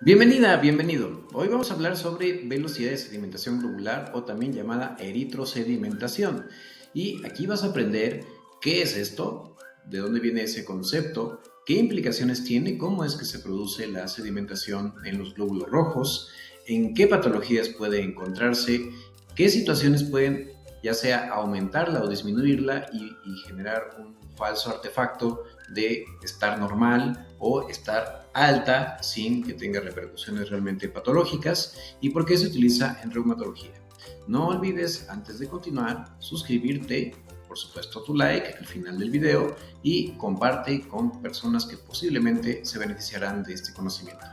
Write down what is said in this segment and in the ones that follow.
Bienvenida, bienvenido. Hoy vamos a hablar sobre velocidad de sedimentación globular o también llamada eritrosedimentación. Y aquí vas a aprender qué es esto, de dónde viene ese concepto, qué implicaciones tiene, cómo es que se produce la sedimentación en los glóbulos rojos, en qué patologías puede encontrarse, qué situaciones pueden ya sea aumentarla o disminuirla y generar un falso artefacto de estar normal o estar alta sin que tenga repercusiones realmente patológicas y por qué se utiliza en reumatología. No olvides, antes de continuar, suscribirte, por supuesto tu like al final del video y comparte con personas que posiblemente se beneficiarán de este conocimiento.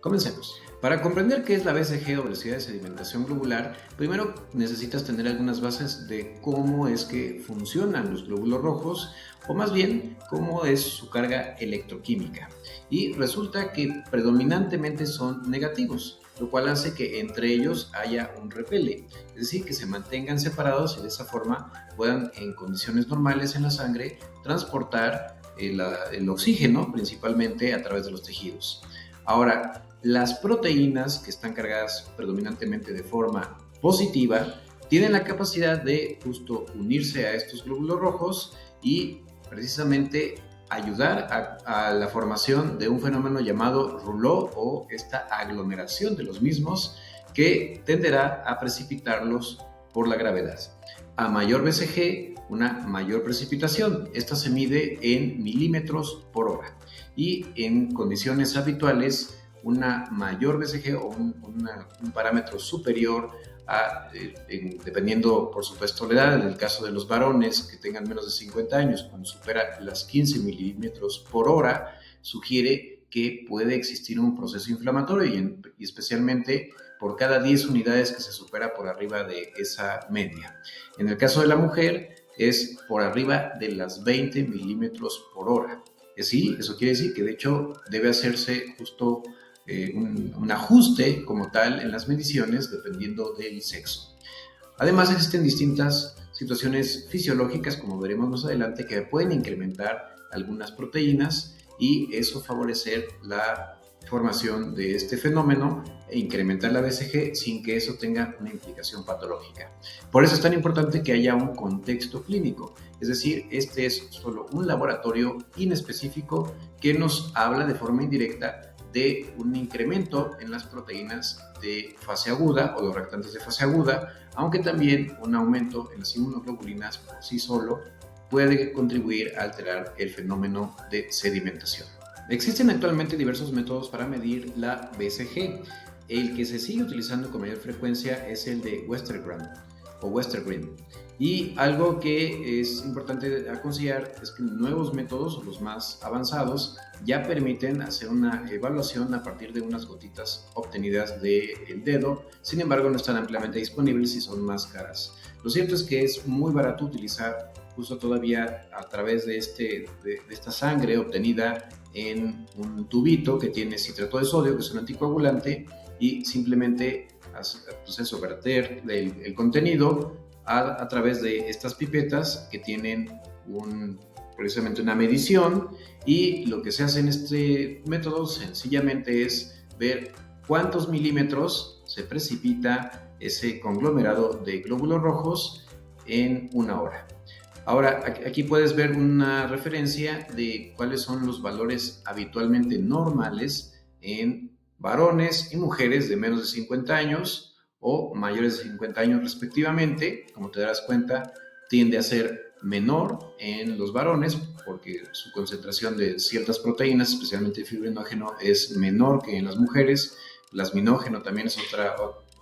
Comencemos. Para comprender qué es la BCG o velocidad de sedimentación globular, primero necesitas tener algunas bases de cómo es que funcionan los glóbulos rojos, o más bien cómo es su carga electroquímica. Y resulta que predominantemente son negativos, lo cual hace que entre ellos haya un repele, es decir, que se mantengan separados y de esa forma puedan en condiciones normales en la sangre transportar el oxígeno principalmente a través de los tejidos. Ahora, las proteínas que están cargadas predominantemente de forma positiva tienen la capacidad de justo unirse a estos glóbulos rojos y precisamente ayudar a la formación de un fenómeno llamado rouleau o esta aglomeración de los mismos que tenderá a precipitarlos por la gravedad. A mayor BCG, una mayor precipitación. Esta se mide en milímetros por hora y en condiciones habituales una mayor BCG o un parámetro superior dependiendo por supuesto la edad. En el caso de los varones que tengan menos de 50 años, cuando supera las 15 milímetros por hora, sugiere que puede existir un proceso inflamatorio y especialmente por cada 10 unidades que se supera por arriba de esa media. En el caso de la mujer es por arriba de las 20 milímetros por hora. Sí, eso quiere decir que de hecho debe hacerse justo un ajuste como tal en las mediciones dependiendo del sexo. Además existen distintas situaciones fisiológicas, como veremos más adelante, que pueden incrementar algunas proteínas y eso favorecer la formación de este fenómeno e incrementar la BCG sin que eso tenga una implicación patológica. Por eso es tan importante que haya un contexto clínico, es decir, este es solo un laboratorio inespecífico que nos habla de forma indirecta de un incremento en las proteínas de fase aguda o los reactantes de fase aguda, aunque también un aumento en las inmunoglobulinas por sí solo puede contribuir a alterar el fenómeno de sedimentación. Existen actualmente diversos métodos para medir la BCG. El que se sigue utilizando con mayor frecuencia es el de Westergren o Westergren. Y algo que es importante a considerar es que nuevos métodos, los más avanzados, ya permiten hacer una evaluación a partir de unas gotitas obtenidas del dedo. Sin embargo, no están ampliamente disponibles y son más caras. Lo cierto es que es muy barato utilizar justo todavía a través de esta sangre obtenida en un tubito que tiene citrato de sodio, que es un anticoagulante, y simplemente verter el contenido a través de estas pipetas que tienen precisamente una medición, y lo que se hace en este método sencillamente es ver cuántos milímetros se precipita ese conglomerado de glóbulos rojos en una hora. Ahora, aquí puedes ver una referencia de cuáles son los valores habitualmente normales en varones y mujeres de menos de 50 años o mayores de 50 años respectivamente. Como te darás cuenta, tiende a ser menor en los varones porque su concentración de ciertas proteínas, especialmente fibrinógeno, es menor que en las mujeres. Plasminógeno también es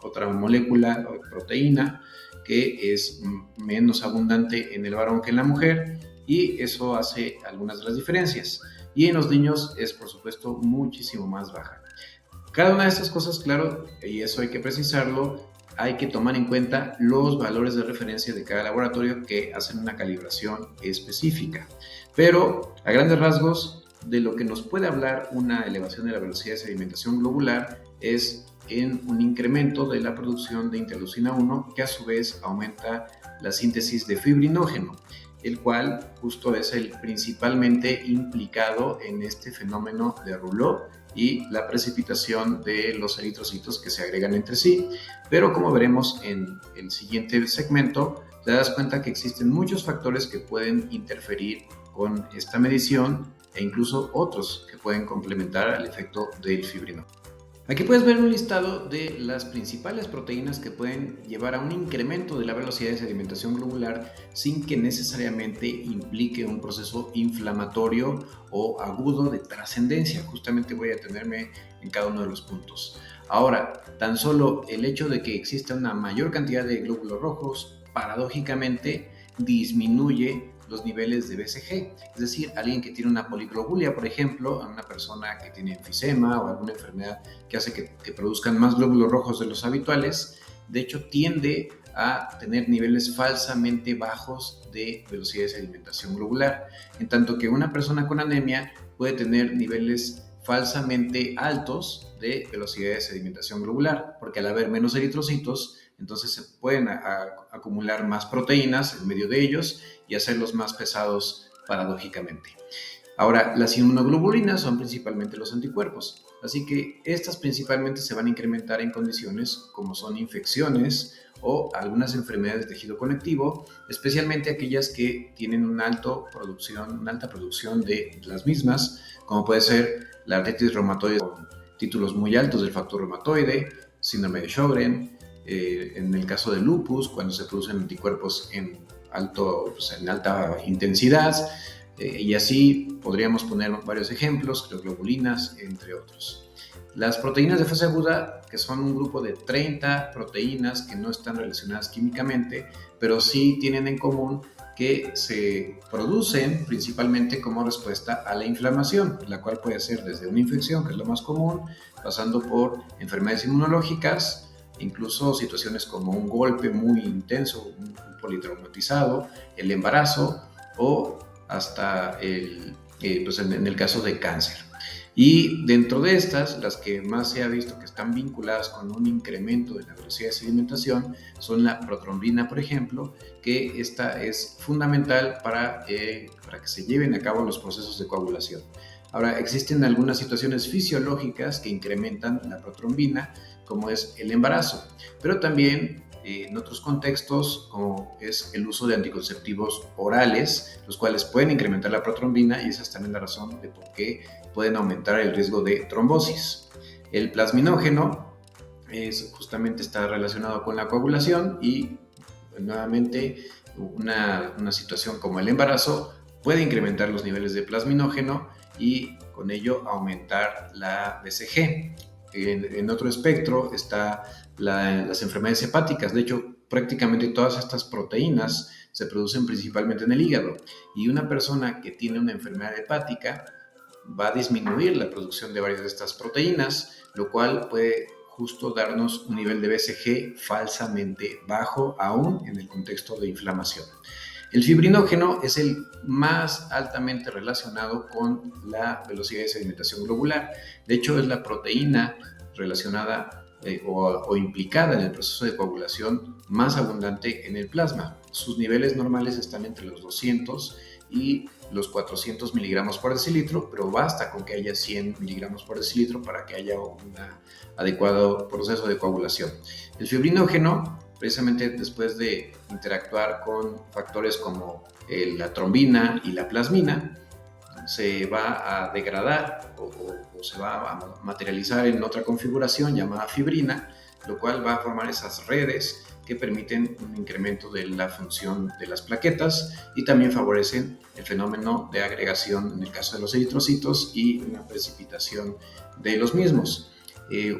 otra molécula o proteína que es menos abundante en el varón que en la mujer, y eso hace algunas de las diferencias. Y en los niños es, por supuesto, muchísimo más baja. Cada una de estas cosas, claro, y eso hay que precisarlo, hay que tomar en cuenta los valores de referencia de cada laboratorio que hacen una calibración específica. Pero, a grandes rasgos, de lo que nos puede hablar una elevación de la velocidad de sedimentación globular es en un incremento de la producción de interleucina 1, que a su vez aumenta la síntesis de fibrinógeno. el cual justo es el principalmente implicado en este fenómeno de rouleau y la precipitación de los eritrocitos que se agregan entre sí. Pero como veremos en el siguiente segmento, te das cuenta que existen muchos factores que pueden interferir con esta medición e incluso otros que pueden complementar al efecto del fibrinógeno. Aquí puedes ver un listado de las principales proteínas que pueden llevar a un incremento de la velocidad de sedimentación globular sin que necesariamente implique un proceso inflamatorio o agudo de trascendencia. Justamente voy a detenerme en cada uno de los puntos. Ahora, tan solo el hecho de que exista una mayor cantidad de glóbulos rojos, paradójicamente, disminuye los niveles de BCG, es decir, alguien que tiene una poliglobulia, por ejemplo, a una persona que tiene enfisema o alguna enfermedad que hace que produzcan más glóbulos rojos de los habituales, de hecho tiende a tener niveles falsamente bajos de velocidad de sedimentación globular, en tanto que una persona con anemia puede tener niveles falsamente altos de velocidad de sedimentación globular, porque al haber menos eritrocitos, entonces se pueden acumular más proteínas en medio de ellos y hacerlos más pesados paradójicamente. Ahora, las inmunoglobulinas son principalmente los anticuerpos, así que estas principalmente se van a incrementar en condiciones como son infecciones o algunas enfermedades de tejido conectivo, especialmente aquellas que tienen una alta producción de las mismas, como puede ser la artritis reumatoide con títulos muy altos del factor reumatoide, síndrome de Sjögren, en el caso del lupus, cuando se producen anticuerpos en alta intensidad, y así podríamos poner varios ejemplos, globulinas, entre otros. Las proteínas de fase aguda, que son un grupo de 30 proteínas que no están relacionadas químicamente, pero sí tienen en común que se producen principalmente como respuesta a la inflamación, la cual puede ser desde una infección, que es lo más común, pasando por enfermedades inmunológicas, incluso situaciones como un golpe muy intenso, un politraumatizado, el embarazo o hasta en el caso de cáncer. Y dentro de estas, las que más se ha visto que están vinculadas con un incremento de la velocidad de sedimentación son la protrombina, por ejemplo, que esta es fundamental para que se lleven a cabo los procesos de coagulación. Ahora, existen algunas situaciones fisiológicas que incrementan la protrombina, como es el embarazo, pero también en otros contextos, como es el uso de anticonceptivos orales, los cuales pueden incrementar la protrombina, y esa es también la razón de por qué pueden aumentar el riesgo de trombosis. El plasminógeno justamente está relacionado con la coagulación y nuevamente una situación como el embarazo puede incrementar los niveles de plasminógeno y con ello aumentar la BCG. En otro espectro está las enfermedades hepáticas. De hecho, prácticamente todas estas proteínas se producen principalmente en el hígado, y una persona que tiene una enfermedad hepática va a disminuir la producción de varias de estas proteínas, lo cual puede justo darnos un nivel de BCG falsamente bajo, aún en el contexto de inflamación. El fibrinógeno es el más altamente relacionado con la velocidad de sedimentación globular. De hecho, es la proteína relacionada o implicada en el proceso de coagulación más abundante en el plasma. Sus niveles normales están entre los 200 y los 400 miligramos por decilitro, pero basta con que haya 100 miligramos por decilitro para que haya un adecuado proceso de coagulación. El fibrinógeno, precisamente después de interactuar con factores como la trombina y la plasmina, se va a degradar o se va a materializar en otra configuración llamada fibrina, lo cual va a formar esas redes que permiten un incremento de la función de las plaquetas y también favorecen el fenómeno de agregación en el caso de los eritrocitos y una precipitación de los mismos.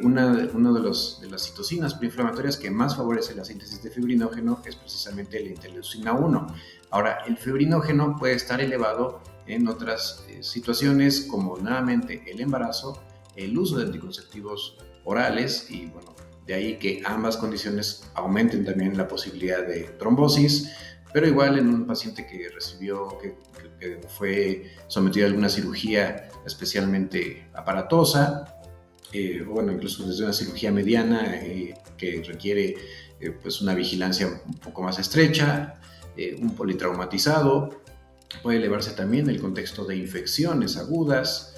Una de las citocinas proinflamatorias que más favorece la síntesis de fibrinógeno es precisamente la interleucina 1. Ahora, el fibrinógeno puede estar elevado en otras situaciones como nuevamente el embarazo, el uso de anticonceptivos orales, y bueno, de ahí que ambas condiciones aumenten también la posibilidad de trombosis, pero igual en un paciente que fue sometido a alguna cirugía especialmente aparatosa, bueno, incluso desde una cirugía mediana que requiere pues una vigilancia un poco más estrecha, un politraumatizado, puede elevarse también el contexto de infecciones agudas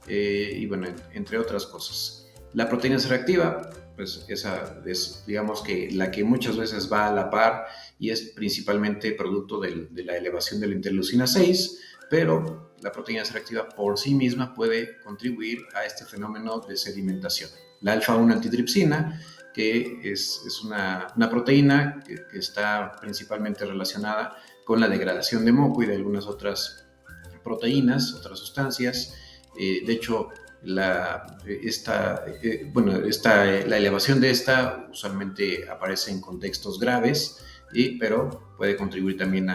y bueno, entre otras cosas. La proteína C reactiva, pues esa es, digamos que la que muchas veces va a la par y es principalmente producto de la elevación de la interleucina 6, pero la proteína C reactiva por sí misma puede contribuir a este fenómeno de sedimentación. La alfa-1 antitripsina, que es una proteína que está principalmente relacionada con la degradación de moco y de algunas otras proteínas, otras sustancias. De hecho, la elevación de esta usualmente aparece en contextos graves, pero puede contribuir también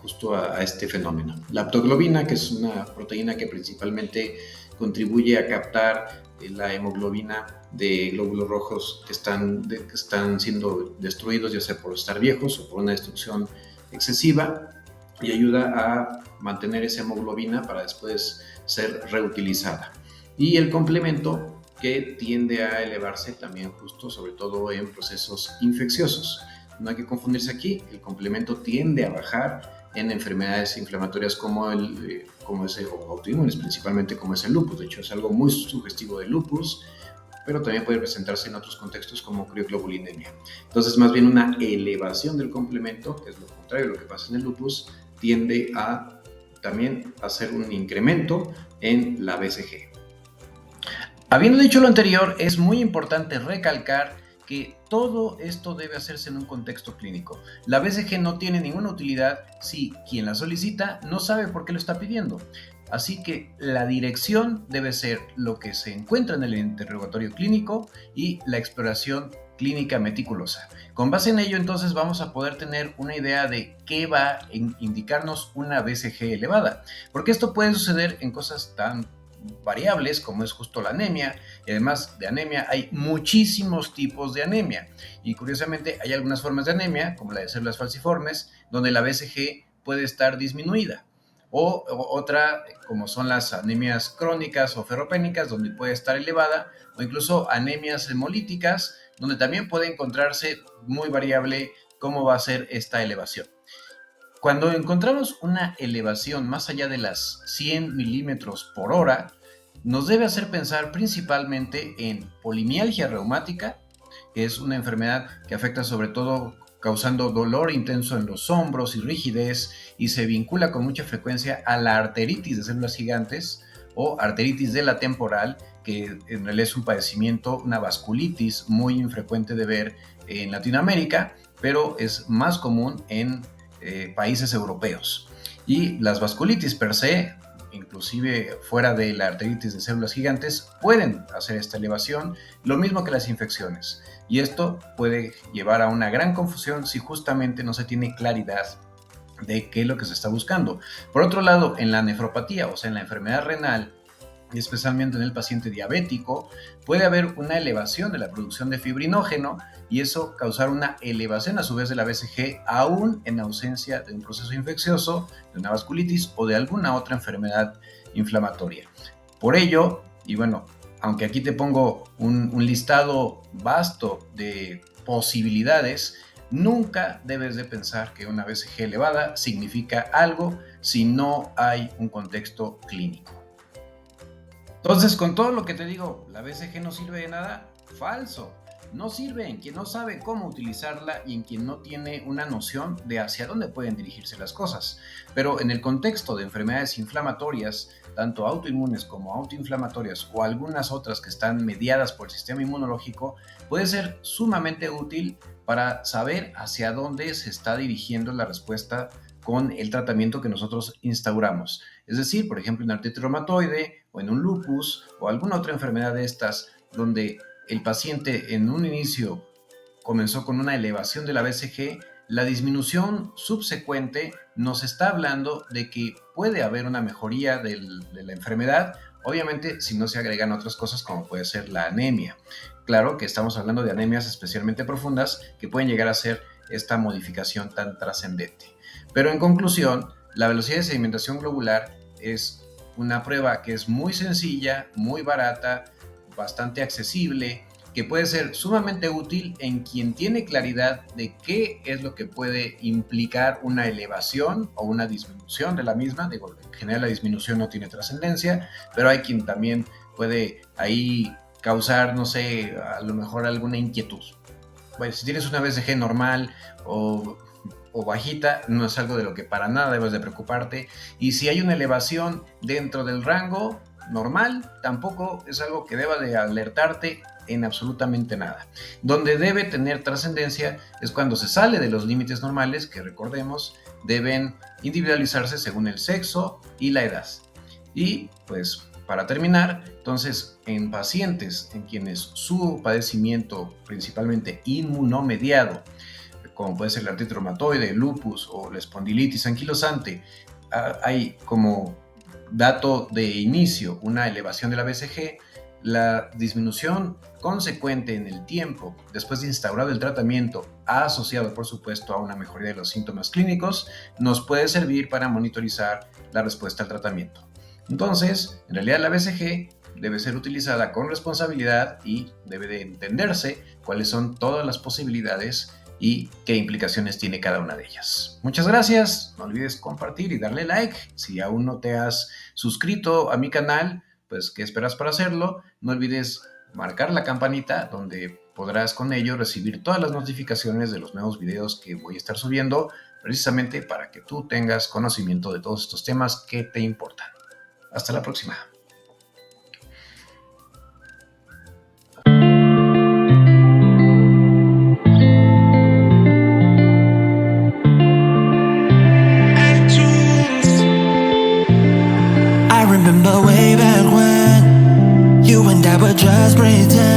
justo a este fenómeno. La aptoglobina, que es una proteína que principalmente contribuye a captar la hemoglobina de glóbulos rojos que están siendo destruidos, ya sea por estar viejos o por una destrucción excesiva, y ayuda a mantener esa hemoglobina para después ser reutilizada. Y el complemento, que tiende a elevarse también justo, sobre todo en procesos infecciosos. No hay que confundirse aquí, el complemento tiende a bajar en enfermedades inflamatorias como o autoinmunes, principalmente como es el lupus. De hecho, es algo muy sugestivo del lupus, pero también puede presentarse en otros contextos como crioglobulinemia. Entonces, más bien una elevación del complemento, que es lo contrario de lo que pasa en el lupus, tiende a también hacer un incremento en la BCG. Habiendo dicho lo anterior, es muy importante recalcar que todo esto debe hacerse en un contexto clínico. La BCG no tiene ninguna utilidad si quien la solicita no sabe por qué lo está pidiendo. Así que la dirección debe ser lo que se encuentra en el interrogatorio clínico y la exploración clínica meticulosa. Con base en ello, entonces, vamos a poder tener una idea de qué va a indicarnos una BCG elevada, porque esto puede suceder en cosas tan variables como es justo la anemia, y además de anemia hay muchísimos tipos de anemia, y curiosamente hay algunas formas de anemia, como la de células falciformes, donde la BCG puede estar disminuida, o otra como son las anemias crónicas o ferropénicas, donde puede estar elevada, o incluso anemias hemolíticas, donde también puede encontrarse muy variable cómo va a ser esta elevación. Cuando encontramos una elevación más allá de las 100 milímetros por hora, nos debe hacer pensar principalmente en polimialgia reumática, que es una enfermedad que afecta sobre todo causando dolor intenso en los hombros y rigidez, y se vincula con mucha frecuencia a la arteritis de células gigantes o arteritis de la temporal, que en realidad es un padecimiento, una vasculitis muy infrecuente de ver en Latinoamérica, pero es más común en países europeos. Y las vasculitis per se, inclusive fuera de la arteritis de células gigantes, pueden hacer esta elevación, lo mismo que las infecciones. Y esto puede llevar a una gran confusión si justamente no se tiene claridad de qué es lo que se está buscando. Por otro lado, en la nefropatía, o sea, en la enfermedad renal, y especialmente en el paciente diabético, puede haber una elevación de la producción de fibrinógeno y eso causar una elevación a su vez de la BCG, aún en ausencia de un proceso infeccioso, de una vasculitis o de alguna otra enfermedad inflamatoria. Por ello, y bueno, aunque aquí te pongo un listado vasto de posibilidades, nunca debes de pensar que una BCG elevada significa algo si no hay un contexto clínico. Entonces, con todo lo que te digo, ¿la BCG no sirve de nada? Falso. No sirve en quien no sabe cómo utilizarla y en quien no tiene una noción de hacia dónde pueden dirigirse las cosas. Pero en el contexto de enfermedades inflamatorias, tanto autoinmunes como autoinflamatorias o algunas otras que están mediadas por el sistema inmunológico, puede ser sumamente útil para saber hacia dónde se está dirigiendo la respuesta con el tratamiento que nosotros instauramos. Es decir, por ejemplo, en artritis reumatoide o en un lupus o alguna otra enfermedad de estas, donde el paciente en un inicio comenzó con una elevación de la BCG, la disminución subsecuente nos está hablando de que puede haber una mejoría de la enfermedad, obviamente si no se agregan otras cosas como puede ser la anemia. Claro que estamos hablando de anemias especialmente profundas que pueden llegar a ser esta modificación tan trascendente. Pero en conclusión, la velocidad de sedimentación globular es una prueba que es muy sencilla, muy barata, bastante accesible, que puede ser sumamente útil en quien tiene claridad de qué es lo que puede implicar una elevación o una disminución de la misma. Digo, en general la disminución no tiene trascendencia, pero hay quien también puede ahí causar, no sé, a lo mejor alguna inquietud. Bueno, si tienes una BCG normal o bajita, no es algo de lo que para nada debes de preocuparte. Y si hay una elevación dentro del rango normal, tampoco es algo que deba de alertarte en absolutamente nada. Donde debe tener trascendencia es cuando se sale de los límites normales, que recordemos deben individualizarse según el sexo y la edad. Y pues para terminar, entonces en pacientes en quienes su padecimiento principalmente inmunomediado, como puede ser la artritis reumatoide, el lupus o la espondilitis anquilosante, hay como dato de inicio una elevación de la BCG, la disminución consecuente en el tiempo después de instaurado el tratamiento, asociado por supuesto a una mejoría de los síntomas clínicos, nos puede servir para monitorizar la respuesta al tratamiento. Entonces, en realidad la BCG debe ser utilizada con responsabilidad y debe de entenderse cuáles son todas las posibilidades y qué implicaciones tiene cada una de ellas. Muchas gracias, no olvides compartir y darle like. Si aún no te has suscrito a mi canal, pues ¿qué esperas para hacerlo? No olvides marcar la campanita donde podrás con ello recibir todas las notificaciones de los nuevos videos que voy a estar subiendo, precisamente para que tú tengas conocimiento de todos estos temas que te importan. Hasta la próxima. Remember way back when you and I were just pretending.